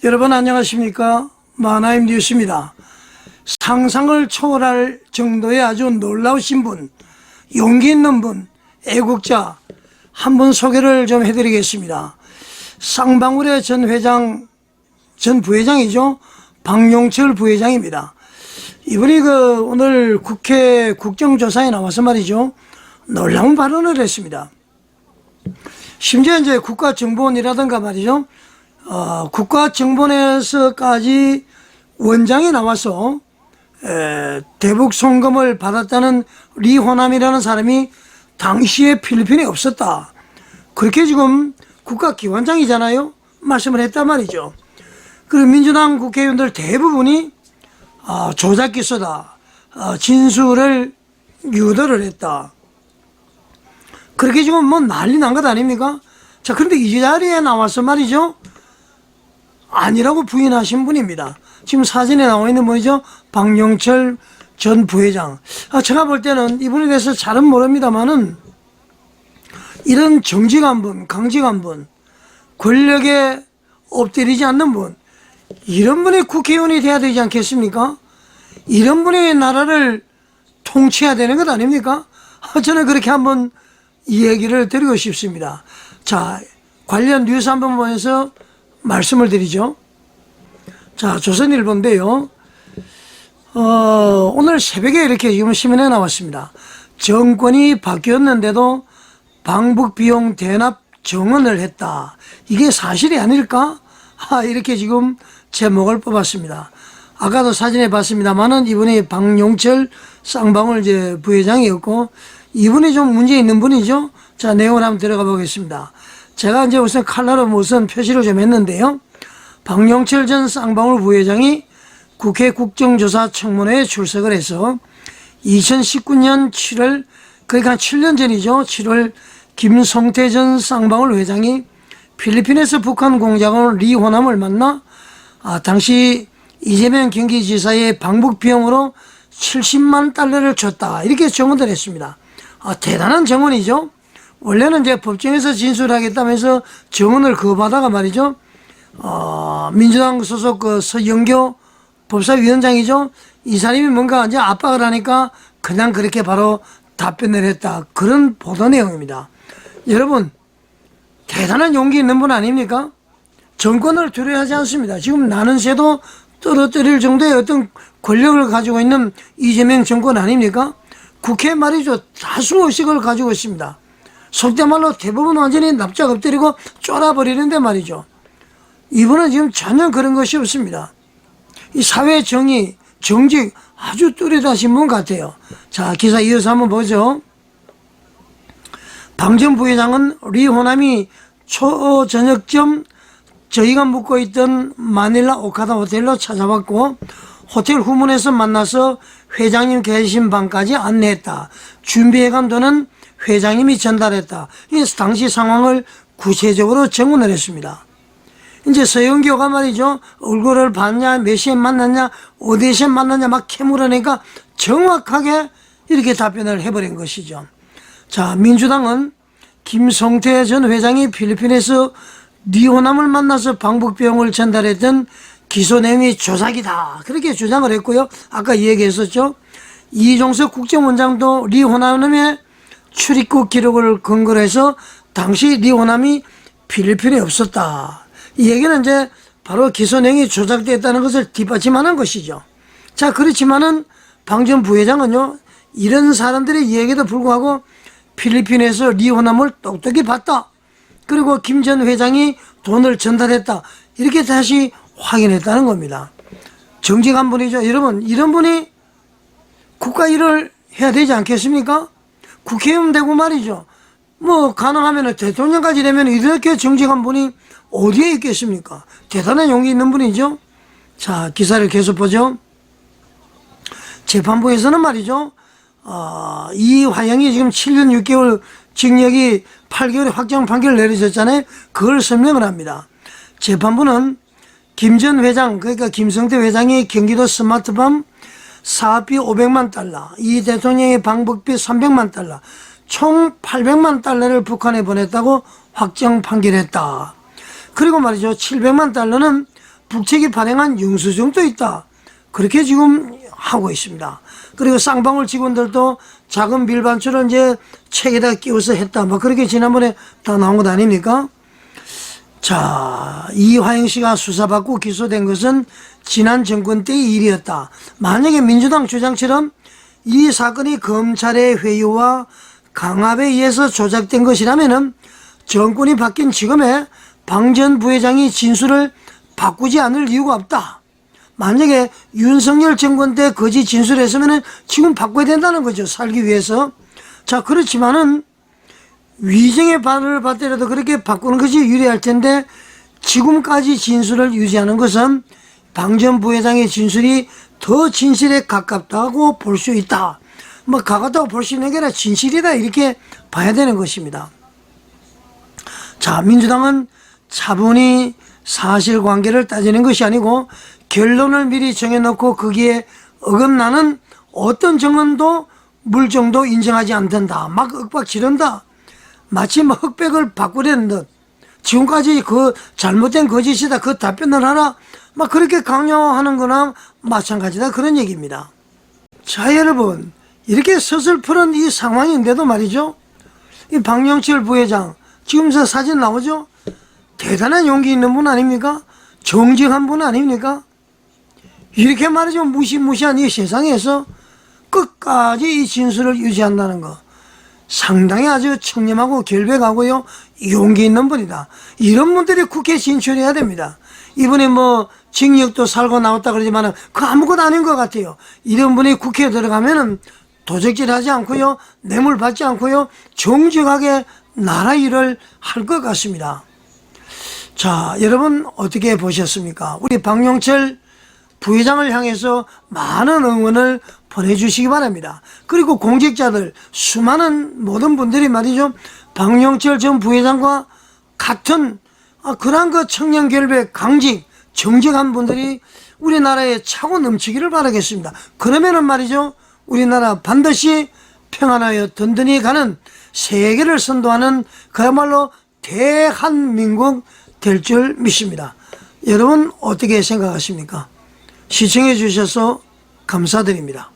여러분 안녕하십니까? 만화임 뉴스입니다. 상상을 초월할 정도의 아주 놀라우신 분, 용기 있는 분, 애국자 한 분 소개를 좀 해드리겠습니다. 쌍방울의 전 부회장이죠. 박용철 부회장입니다. 이분이 오늘 국회 국정조사에 나와서 말이죠, 놀라운 발언을 했습니다. 심지어 이제 국가정보원이라든가 말이죠, 국가정보원에서까지 원장이 나와서 대북 송금을 받았다는 리호남이라는 사람이 당시에 필리핀에 없었다, 그렇게 지금 국가기관장이잖아요, 말씀을 했단 말이죠. 그리고 민주당 국회의원들 대부분이 조작 기소다, 진술을 유도를 했다, 그렇게 지금 뭐 난리 난 것 아닙니까? 자, 그런데 이 자리에 나와서 말이죠, 아니라고 부인하신 분입니다. 지금 사진에 나와 있는 분이죠, 박용철 전 부회장. 제가 볼 때는 이분에 대해서 잘은 모릅니다만은, 이런 정직한 분, 강직한 분, 권력에 엎드리지 않는 분, 이런 분이 국회의원이 돼야 되지 않겠습니까? 이런 분이 나라를 통치해야 되는 것 아닙니까? 저는 그렇게 한번 이 얘기를 드리고 싶습니다. 자, 관련 뉴스 한번 보면서 말씀을 드리죠. 자, 조선일보인데요. 오늘 새벽에 이렇게 지금 신문에 나왔습니다. 정권이 바뀌었는데도 방북비용 대납 정언을 했다. 이게 사실이 아닐까? 이렇게 지금 제목을 뽑았습니다. 아까도 사진에 봤습니다만은 이분이 박용철 쌍방울 이제 부회장이었고, 이분이 좀 문제 있는 분이죠. 자, 내용을 한번 들어가 보겠습니다. 제가 이제 우선 칼라로 우선 표시를 좀 했는데요. 박용철 전 쌍방울 부회장이 국회 국정조사 청문회에 출석을 해서 2019년 7월, 그러니까 7년 전이죠. 7월 김성태 전 쌍방울 회장이 필리핀에서 북한 공작원 리호남을 만나 당시 이재명 경기지사의 방북 비용으로 70만 달러를 줬다, 이렇게 정언을 했습니다. 대단한 정언이죠. 원래는 이제 법정에서 진술하겠다면서 정언을 거부하다가 말이죠, 민주당 소속 서영교 법사위원장이죠, 이 사람이 뭔가 이제 압박을 하니까 그냥 그렇게 바로 답변을 했다, 그런 보도 내용입니다. 여러분, 대단한 용기 있는 분 아닙니까? 정권을 두려워하지 않습니다. 지금 나는 새도 떨어뜨릴 정도의 어떤 권력을 가지고 있는 이재명 정권 아닙니까? 국회 말이죠, 다수 의식을 가지고 있습니다. 속된 말로 대부분 완전히 납작 엎드리고 쫄아버리는데 말이죠, 이분은 지금 전혀 그런 것이 없습니다. 이 사회 정의, 정직 아주 뚜렷하신 분 같아요. 자, 기사 이어서 한번 보죠. 방 전 부회장은 리호남이 초저녁쯤 저희가 묵고 있던 마닐라 오카다 호텔로 찾아왔고, 호텔 후문에서 만나서 회장님 계신 방까지 안내했다. 준비해간 돈은 회장님이 전달했다. 당시 상황을 구체적으로 정언을 했습니다. 이제 서영교가 말이죠, 얼굴을 봤냐, 몇 시에 만났냐, 어디에서 만났냐 막 캐물으니까 정확하게 이렇게 답변을 해버린 것이죠. 자, 민주당은 김성태 전 회장이 필리핀에서 리호남을 만나서 방북비용을 전달했던 기소 내용이 조작이다, 그렇게 주장을 했고요. 아까 얘기했었죠. 이종석 국정원장도 리호남의 출입국 기록을 근거로 해서 당시 리호남이 필리핀에 없었다, 이 얘기는 이제 바로 기소 내용이 조작됐다는 것을 뒷받침하는 것이죠. 자, 그렇지만은 방 전 부회장은요, 이런 사람들의 이야기에도 불구하고 필리핀에서 리호남을 똑똑히 봤다, 그리고 김 전 회장이 돈을 전달했다, 이렇게 다시 확인했다는 겁니다. 정직한 분이죠. 여러분, 이런 분이 국가 일을 해야 되지 않겠습니까? 국회의원 되고 말이죠, 뭐 가능하면 대통령까지 되면 이렇게 정직한 분이 어디에 있겠습니까? 대단한 용기 있는 분이죠. 자, 기사를 계속 보죠. 재판부에서는 말이죠, 이화영이 지금 7년 6개월 징역이 8개월의 확정 판결을 내려졌잖아요. 그걸 설명을 합니다. 재판부는 김 전 회장, 그러니까 김성태 회장이 경기도 스마트팜 사업비 500만 달러, 이 대통령의 방북비 300만 달러, 총 800만 달러를 북한에 보냈다고 확정 판결했다. 그리고 말이죠, 700만 달러는 북측이 발행한 영수증도 있다. 그렇게 지금 하고 있습니다. 그리고 쌍방울 직원들도 작은 밀반출을 이제 책에다 끼워서 했다. 뭐 그렇게 지난번에 다 나온 것 아닙니까? 자, 이화영 씨가 수사받고 기소된 것은 지난 정권 때의 일이었다. 만약에 민주당 주장처럼 이 사건이 검찰의 회유와 강압에 의해서 조작된 것이라면은 정권이 바뀐 지금의 방 전 부회장이 진술을 바꾸지 않을 이유가 없다. 만약에 윤석열 정권 때 거짓 진술했으면은 지금 바꿔야 된다는 거죠. 살기 위해서. 자, 그렇지만은 위증의 발을 받더라도 그렇게 바꾸는 것이 유리할 텐데 지금까지 진술을 유지하는 것은 방 전 부회장의 진술이 더 진실에 가깝다고 볼 수 있다. 뭐 가깝다고 볼 수 있는 게 아니라 진실이다 이렇게 봐야 되는 것입니다. 자, 민주당은 차분히 사실관계를 따지는 것이 아니고 결론을 미리 정해놓고 거기에 어긋나는 어떤 정언도 물정도 인정하지 않는다. 막 윽박 지른다. 마치 뭐 흑백을 바꾸려는 듯 지금까지 그 잘못된 거짓이다 그 답변을 하라 막 그렇게 강요하는 거나 마찬가지다 그런 얘기입니다. 자, 여러분 이렇게 서슬프른 이 상황인데도 말이죠, 이 박영철 부회장 지금 저 사진 나오죠? 대단한 용기 있는 분 아닙니까? 정직한 분 아닙니까? 이렇게 말이죠, 무시무시한 이 세상에서 끝까지 이 진술을 유지한다는 거 상당히 아주 청렴하고 결백하고요 용기 있는 분이다. 이런 분들이 국회에 진출해야 됩니다. 이분이 뭐 징역도 살고 나왔다 그러지만 그 아무것도 아닌 것 같아요. 이런 분이 국회에 들어가면은 도적질하지 않고요 뇌물 받지 않고요 정직하게 나라 일을 할 것 같습니다. 자, 여러분 어떻게 보셨습니까? 우리 박영철 부회장을 향해서 많은 응원을 보내주시기 바랍니다. 그리고 공직자들 수많은 모든 분들이 말이죠 박영철 전 부회장과 같은 그러한 그 청년결백 강직 정직한 분들이 우리나라에 차고 넘치기를 바라겠습니다. 그러면은 말이죠 우리나라 반드시 평안하여 든든히 가는 세계를 선도하는 그야말로 대한민국 될 줄 믿습니다. 여러분 어떻게 생각하십니까? 시청해 주셔서 감사드립니다.